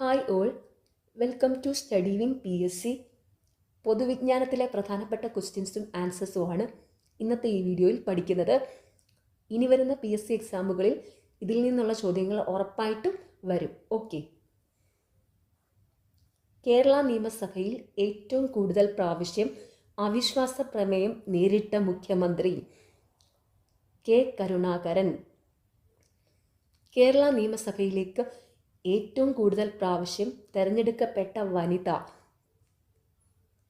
Hi all, welcome to study win PSC. പൊതുവിജ്ഞാനത്തിലെ പ്രധാനപ്പെട്ട ക്വസ്റ്റ്യൻസും ആൻസേഴ്സുമാണ് ഇന്നത്തെ ഈ വീഡിയോയിൽ പഠിക്കുന്നത്. ഇനി വരുന്ന PSC എക്സാമുകളിൽ ഇതിൽ നിന്നുള്ള ചോദ്യങ്ങൾ ഉറപ്പായിട്ടും വരും. ഓക്കെ. കേരള നിയമസഭയിൽ ഏറ്റവും കൂടുതൽ പ്രാവശ്യം അവിശ്വാസ പ്രമേയം നേരിട്ട മുഖ്യമന്ത്രി കെ കരുണാകരൻ. കേരള നിയമസഭയിലേക്ക് ഏറ്റവും കൂടുതൽ പ്രാവശ്യം തെരഞ്ഞെടുക്കപ്പെട്ട വനിത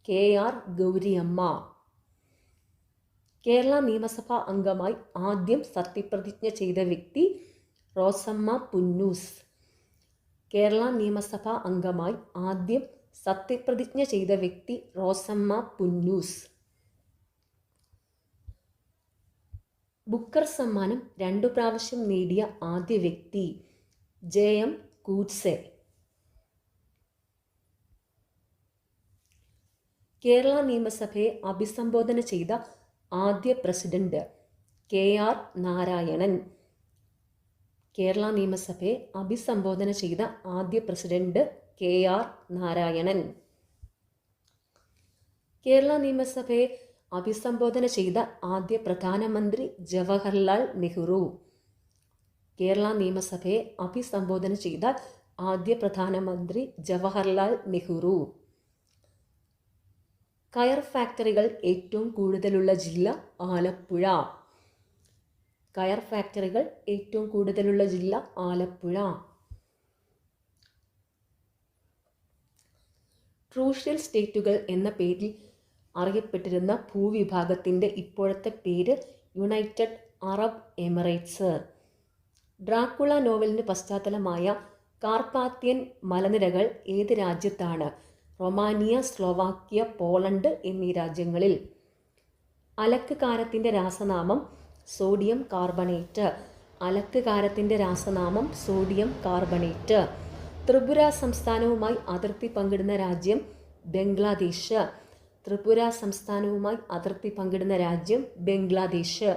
KR ഗൗരിയമ്മ. കേരള നിയമസഭാ അംഗമായി ആദ്യം സത്യപ്രതിജ്ഞ ചെയ്ത വ്യക്തി റോസമ്മ പുന്നൂസ്. കേരള നിയമസഭാ അംഗമായി ആദ്യം സത്യപ്രതിജ്ഞ ചെയ്ത വ്യക്തി റോസമ്മ പുന്നൂസ്. ബുക്കർ സമ്മാനം 2 പ്രാവശ്യം നേടിയ ആദ്യ വ്യക്തി JM കൂട്സെ. കേരള നിയമസഭയെ അഭിസംബോധന ചെയ്ത ആദ്യ പ്രസിഡന്റ് KR നാരായണൻ. കേരള നിയമസഭയെ അഭിസംബോധന ചെയ്ത ആദ്യ പ്രസിഡന്റ് KR നാരായണൻ. കേരള നിയമസഭയെ അഭിസംബോധന ചെയ്ത ആദ്യ പ്രധാനമന്ത്രി ജവഹർലാൽ നെഹ്റു. കേരള നിയമസഭയെ അഭിസംബോധന ചെയ്ത ആദ്യ പ്രധാനമന്ത്രി ജവഹർലാൽ നെഹ്റു. കയർ ഫാക്ടറികൾ ഏറ്റവും കൂടുതലുള്ള ജില്ല ആലപ്പുഴ. കയർ ഫാക്ടറികൾ ഏറ്റവും കൂടുതലുള്ള ജില്ല ആലപ്പുഴ. ക്രൂഷ്യൽ സ്റ്റേറ്റുകൾ എന്ന പേരിൽ അറിയപ്പെട്ടിരുന്ന ഭൂവിഭാഗത്തിൻ്റെ ഇപ്പോഴത്തെ പേര് യുണൈറ്റഡ് അറബ് എമിറേറ്റ്സ്. ഡ്രാക്കുള നോവലിന് പശ്ചാത്തലമായ കാർപാത്തിയൻ മലനിരകൾ ഏത് രാജ്യത്താണ്? റൊമാനിയ, സ്ലോവാക്യ, പോളണ്ട് എന്നീ രാജ്യങ്ങളിൽ. അലക്ക് കാരത്തിൻ്റെ രാസനാമം സോഡിയം കാർബണേറ്റ്. അലക്ക് കാരത്തിൻ്റെ രാസനാമം സോഡിയം കാർബണേറ്റ്. ത്രിപുര സംസ്ഥാനവുമായി അതിർത്തി പങ്കിടുന്ന രാജ്യം ബംഗ്ലാദേശ്. ത്രിപുര സംസ്ഥാനവുമായി അതിർത്തി പങ്കിടുന്ന രാജ്യം ബംഗ്ലാദേശ്.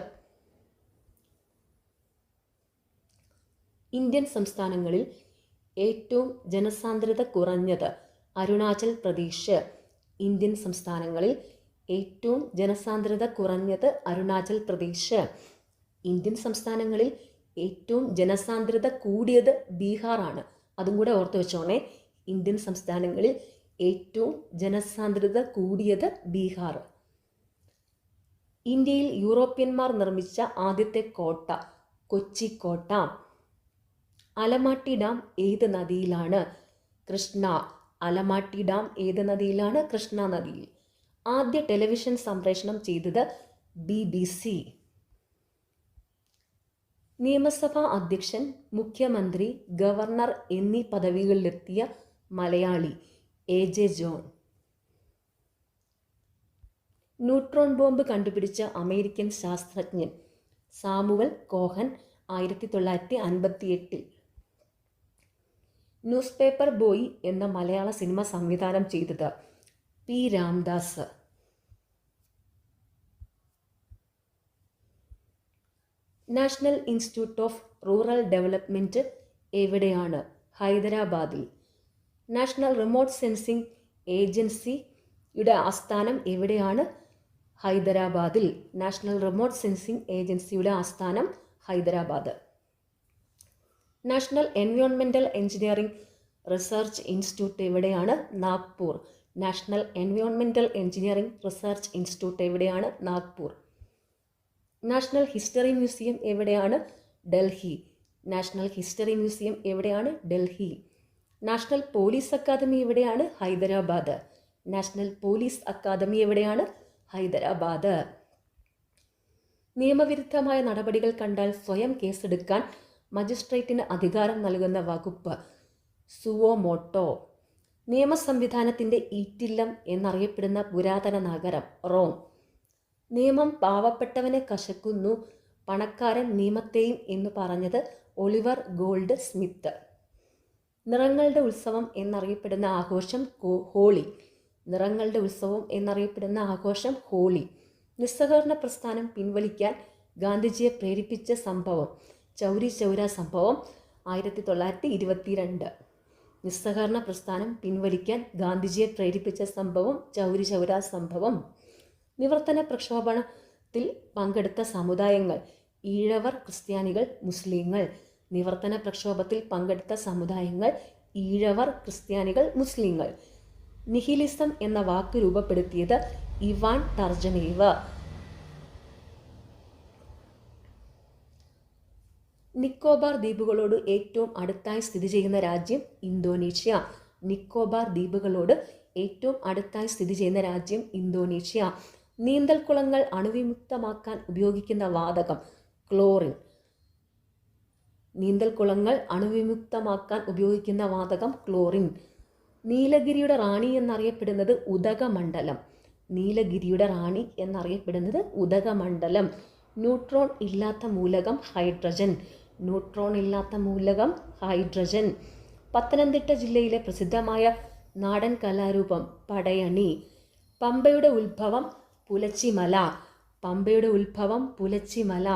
ഇന്ത്യൻ സംസ്ഥാനങ്ങളിൽ ഏറ്റവും ജനസാന്ദ്രത കുറഞ്ഞത് അരുണാചൽ പ്രദേശ്. ഇന്ത്യൻ സംസ്ഥാനങ്ങളിൽ ഏറ്റവും ജനസാന്ദ്രത കുറഞ്ഞത് അരുണാചൽ പ്രദേശ്. ഇന്ത്യൻ സംസ്ഥാനങ്ങളിൽ ഏറ്റവും ജനസാന്ദ്രത കൂടിയത് ബീഹാറാണ്. അതും കൂടെ ഓർത്ത് വെച്ചോണേ. ഇന്ത്യൻ സംസ്ഥാനങ്ങളിൽ ഏറ്റവും ജനസാന്ദ്രത കൂടിയത് ബീഹാർ. ഇന്ത്യയിൽ യൂറോപ്യന്മാർ നിർമ്മിച്ച ആദ്യത്തെ കോട്ട കൊച്ചി കോട്ട. അലമാട്ടി ഡാം ഏത് നദിയിലാണ്? കൃഷ്ണ. അലമാട്ടി ഡാം ഏത് നദിയിലാണ്? കൃഷ്ണ നദിയിൽ. ആദ്യ ടെലിവിഷൻ സംപ്രേഷണം ചെയ്തത് BBC. നിയമസഭാ അധ്യക്ഷൻ, മുഖ്യമന്ത്രി, ഗവർണർ എന്നീ പദവികളിലെത്തിയ Malayali AJ John. Neutron bomb കണ്ടുപിടിച്ച അമേരിക്കൻ ശാസ്ത്രജ്ഞൻ Samuel Cohen 1958. Newspaper boy എന്ന മലയാള സിനിമ സംവിധാനം ചെയ്തത് P Ramdas. National institute of rural development എവിടെയാണ്? ഹൈദരാബാദിൽ. നാഷണൽ റിമോട്ട് സെൻസിംഗ് ഏജൻസിയുടെ ആസ്ഥാനം എവിടെയാണ്? ഹൈദരാബാദിൽ. നാഷണൽ റിമോട്ട് സെൻസിംഗ് ഏജൻസിയുടെ ആസ്ഥാനം Hyderabad. National environmental engineering research institute എവിടെയാണ്? Nagpur. National environmental engineering research institute എവിടെയാണ്? നാഗ്പൂർ. നാഷണൽ ഹിസ്റ്ററി മ്യൂസിയം എവിടെയാണ്? ഡൽഹി. നാഷണൽ ഹിസ്റ്ററി മ്യൂസിയം എവിടെയാണ്? ഡൽഹി. നാഷണൽ പോലീസ് അക്കാദമി എവിടെയാണ്? ഹൈദരാബാദ്. നാഷണൽ പോലീസ് അക്കാദമി എവിടെയാണ്? ഹൈദരാബാദ്. നിയമവിരുദ്ധമായ നടപടികൾ കണ്ടാൽ സ്വയം കേസെടുക്കാൻ മജിസ്ട്രേറ്റിന് അധികാരം നൽകുന്ന വകുപ്പ് സുവോമോട്ടോ. നിയമ സംവിധാനത്തിൻ്റെ ഈറ്റില്ലം എന്നറിയപ്പെടുന്ന പുരാതന നഗരം റോം. നിയമം പാവപ്പെട്ടവനെ കശക്കുന്നു, പണക്കാരൻ നിയമത്തെയും എന്ന് പറഞ്ഞത് ഒളിവർ ഗോൾഡ് സ്മിത്ത്. നിറങ്ങളുടെ ഉത്സവം എന്നറിയപ്പെടുന്ന ആഘോഷം ഹോളി. നിറങ്ങളുടെ ഉത്സവം എന്നറിയപ്പെടുന്ന ആഘോഷം ഹോളി. നിസ്സഹകരണ പ്രസ്ഥാനം പിൻവലിക്കാൻ ഗാന്ധിജിയെ പ്രേരിപ്പിച്ച സംഭവം ചൗരി ചൗര സംഭവം 1922. നിസ്സഹകരണ പ്രസ്ഥാനം പിൻവലിക്കാൻ ഗാന്ധിജിയെ പ്രേരിപ്പിച്ച സംഭവം ചൗരി ചൗരാ സംഭവം. നിവർത്തന പ്രക്ഷോഭത്തിൽ പങ്കെടുത്ത സമുദായങ്ങൾ: ഈഴവർ, ക്രിസ്ത്യാനികൾ, മുസ്ലിങ്ങൾ. നിവർത്തന പ്രക്ഷോഭത്തിൽ പങ്കെടുത്ത സമുദായങ്ങൾ: ഈഴവർ, ക്രിസ്ത്യാനികൾ, മുസ്ലിങ്ങൾ. നിഹിലിസം എന്ന വാക്ക് രൂപപ്പെടുത്തിയത് ഇവാൻ ടർജനേവ്. നിക്കോബാർ ദ്വീപുകളോട് ഏറ്റവും അടുത്തായി സ്ഥിതി ചെയ്യുന്ന രാജ്യം ഇന്തോനേഷ്യ. നിക്കോബാർ ദ്വീപുകളോട് ഏറ്റവും അടുത്തായി സ്ഥിതി ചെയ്യുന്ന രാജ്യം ഇന്തോനേഷ്യ. നീന്തൽക്കുളങ്ങൾ അണുവിമുക്തമാക്കാൻ ഉപയോഗിക്കുന്ന വാതകം ക്ലോറിൻ. നീന്തൽക്കുളങ്ങൾ അണുവിമുക്തമാക്കാൻ ഉപയോഗിക്കുന്ന വാതകം ക്ലോറിൻ. നീലഗിരിയുടെ റാണി എന്നറിയപ്പെടുന്നത് ഉദകമണ്ഡലം. നീലഗിരിയുടെ റാണി എന്നറിയപ്പെടുന്നത് ഉദകമണ്ഡലം. ന്യൂട്രോൺ ഇല്ലാത്ത മൂലകം ഹൈഡ്രജൻ. ന്യൂട്രോൺ ഇല്ലാത്ത മൂലകം ഹൈഡ്രജൻ. പത്തനംതിട്ട ജില്ലയിലെ പ്രസിദ്ധമായ നാടൻ കലാരൂപം പടയണി. പമ്പയുടെ ഉത്ഭവം പുലച്ചിമല. പമ്പയുടെ ഉത്ഭവം പുലച്ചിമല.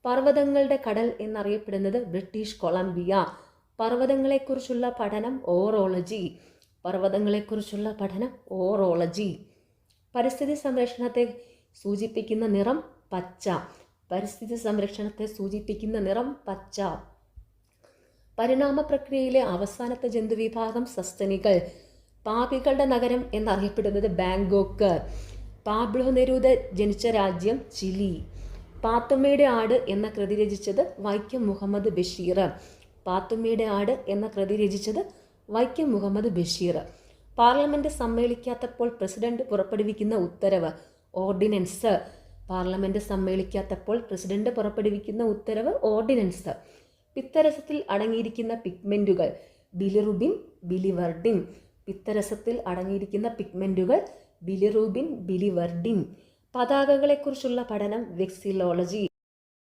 പർവ്വതങ്ങളുടെ കടൽ എന്നറിയപ്പെടുന്നത് ബ്രിട്ടീഷ് കൊളംബിയ. പർവ്വതങ്ങളെക്കുറിച്ചുള്ള പഠനം ഓറോളജി. പർവ്വതങ്ങളെക്കുറിച്ചുള്ള പഠനം ഓറോളജി. പരിസ്ഥിതി സംരക്ഷണത്തെ സൂചിപ്പിക്കുന്ന നിറം പച്ച. പരിസ്ഥിതി സംരക്ഷണത്തെ സൂചിപ്പിക്കുന്ന നിറം പച്ച. പരിണാമ പ്രക്രിയയിലെ അവസാനത്തെ ജന്തുവിഭാഗം സസ്തനികൾ. പാപികളുടെ നഗരം എന്നറിയപ്പെടുന്നത് ബാങ്കോക്ക്. പാബ്ലോ നെരൂദ ജനിച്ച രാജ്യം ചിലി. പാത്തുമ്മയുടെ ആട് എന്ന കൃതി രചിച്ചത് വൈക്കം മുഹമ്മദ് ബഷീർ. പാത്തുമ്മയുടെ ആട് എന്ന കൃതി രചിച്ചത് വൈക്കം മുഹമ്മദ് ബഷീർ. പാർലമെന്റ് സമ്മേളിക്കാത്തപ്പോൾ പ്രസിഡന്റ് പുറപ്പെടുവിക്കുന്ന ഉത്തരവ് ഓർഡിനൻസ്. പാർലമെന്റ് സമ്മേളിക്കാത്തപ്പോൾ പ്രസിഡന്റ് പുറപ്പെടുവിക്കുന്ന ഉത്തരവ് ഓർഡിനൻസ്. പിത്തരസത്തിൽ അടങ്ങിയിരിക്കുന്ന പിഗ്മെന്റുകൾ ബിലിറുബിൻ, ബിലിവർഡിൻ. പിത്തരസത്തിൽ അടങ്ങിയിരിക്കുന്ന പിഗ്മെന്റുകൾ ബിലിറുബിൻ, ബിലിവർഡിൻ. പതാകകളെക്കുറിച്ചുള്ള പഠനം വെക്സിലോളജി.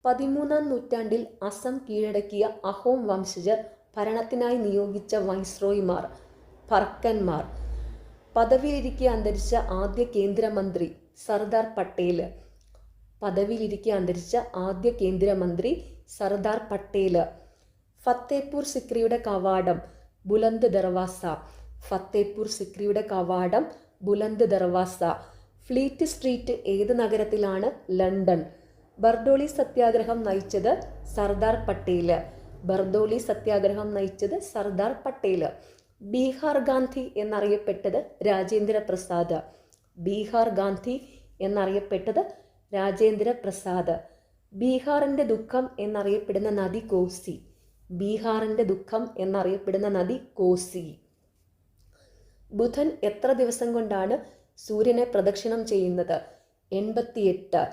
13-ാം നൂറ്റാണ്ടിൽ അസം കീഴടക്കിയ അഹോം വംശജർ ഭരണത്തിനായി നിയോഗിച്ച വൈസ്രോയിമാർ ഭർക്കന്മാർ. പദവിയിലിരിക്കെ അന്തരിച്ച ആദ്യ കേന്ദ്രമന്ത്രി സർദാർ പട്ടേൽ. പദവിയിലിരിക്കെ അന്തരിച്ച ആദ്യ കേന്ദ്രമന്ത്രി സർദാർ പട്ടേൽ. ഫത്തേപൂർ സിക്രിയുടെ കവാടം ബുലന്ദ് ദർവാസ. ഫത്തേപൂർ സിക്രിയുടെ കവാടം ബുലന്ദ് ദർവാസ. ഫ്ലീറ്റ് സ്ട്രീറ്റ് ഏത് നഗരത്തിലാണ്? ലണ്ടൻ. ബർദോളി സത്യാഗ്രഹം നയിച്ചത് സർദാർ പട്ടേൽ. ബർദോളി സത്യാഗ്രഹം നയിച്ചത് സർദാർ പട്ടേൽ. ബീഹാർ ഗാന്ധി എന്നറിയപ്പെട്ടത് രാജേന്ദ്ര പ്രസാദ്. ബീഹാർ ഗാന്ധി എന്നറിയപ്പെട്ടത് രാജേന്ദ്ര പ്രസാദ്. ബീഹാറിൻ്റെ ദുഃഖം എന്നറിയപ്പെടുന്ന നദി കോസി. ബീഹാറിൻ്റെ ദുഃഖം എന്നറിയപ്പെടുന്ന നദി കോസി. ബുധൻ എത്ര ദിവസം കൊണ്ടാണ് സൂര്യനെ പ്രദക്ഷിണം ചെയ്യുന്നത്? 88.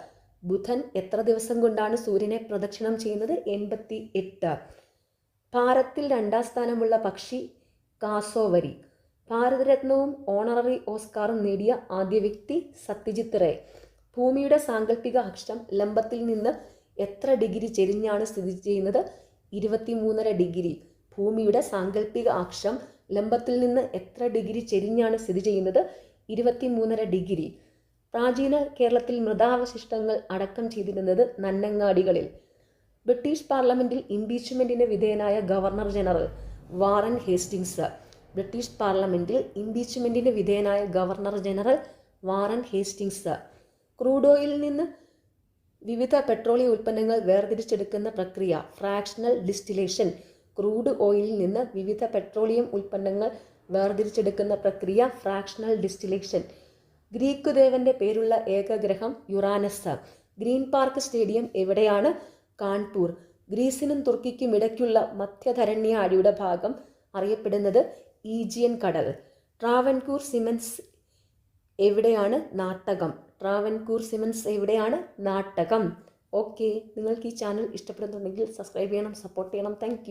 ബുധൻ എത്ര ദിവസം കൊണ്ടാണ് സൂര്യനെ പ്രദക്ഷിണം ചെയ്യുന്നത്? 88. ഭാരതത്തിൽ 2ാം സ്ഥാനമുള്ള പക്ഷി കാസോവരി. ഭാരതരത്നവും ഓണററി ഓസ്കാറും നേടിയ ആദ്യ വ്യക്തി സത്യജിത്ത് റേ. ഭൂമിയുടെ സാങ്കല്പിക അക്ഷം ലംബത്തിൽ നിന്ന് എത്ര ഡിഗ്രി ചെരിഞ്ഞാണ് സ്ഥിതി ചെയ്യുന്നത്? 23.5 ഡിഗ്രി. ഭൂമിയുടെ സാങ്കല്പിക അക്ഷം ലംബത്തിൽ നിന്ന് എത്ര ഡിഗ്രി ചെരിഞ്ഞാണ് സ്ഥിതി ചെയ്യുന്നത്? 23.5 ഡിഗ്രി. പ്രാചീന കേരളത്തിൽ മൃതാവശിഷ്ടങ്ങൾ അടക്കം ചെയ്തിരുന്നത് നന്നങ്ങാടികളിൽ. ബ്രിട്ടീഷ് പാർലമെന്റിൽ ഇംപീച്ച്മെന്റിന് വിധേയനായ governor general Warren Hastings. British പാർലമെന്റിൽ ഇംപീച്ച്മെന്റിന് വിധേയനായ governor general Warren Hastings. Crude ഓയിലിൽ നിന്ന് വിവിധ പെട്രോളിയം ഉൽപ്പന്നങ്ങൾ വേർതിരിച്ചെടുക്കുന്ന പ്രക്രിയ ഫ്രാക്ഷണൽ ഡിസ്റ്റിലേഷൻ. ക്രൂഡ് ഓയിലിൽ നിന്ന് വിവിധ പെട്രോളിയം ഉൽപ്പന്നങ്ങൾ വേർതിരിച്ചെടുക്കുന്ന പ്രക്രിയ ഫ്രാക്ഷണൽ ഡിസ്റ്റിലേഷൻ. ഗ്രീക്ക് ദേവന്റെ പേരുള്ള ഏകഗ്രഹം യുറാനസ്. ഗ്രീൻ പാർക്ക് സ്റ്റേഡിയം എവിടെയാണ്? കാൺപൂർ. ഗ്രീസിനും തുർക്കിക്കും ഇടയ്ക്കുള്ള മധ്യധരണ്യാഴിയുടെ ഭാഗം അറിയപ്പെടുന്നത് ഈജിയൻ കടൽ. ട്രാവൻകൂർ സിമൻസ് എവിടെയാണ്? നാട്ടകം. ട്രാവൻകൂർ സിമൻസ് എവിടെയാണ്? നാട്ടകം. ഓക്കെ, നിങ്ങൾക്ക് ഈ ചാനൽ ഇഷ്ടപ്പെടുന്നുണ്ടെങ്കിൽ സബ്സ്ക്രൈബ് ചെയ്യണം, സപ്പോർട്ട് ചെയ്യണം. താങ്ക്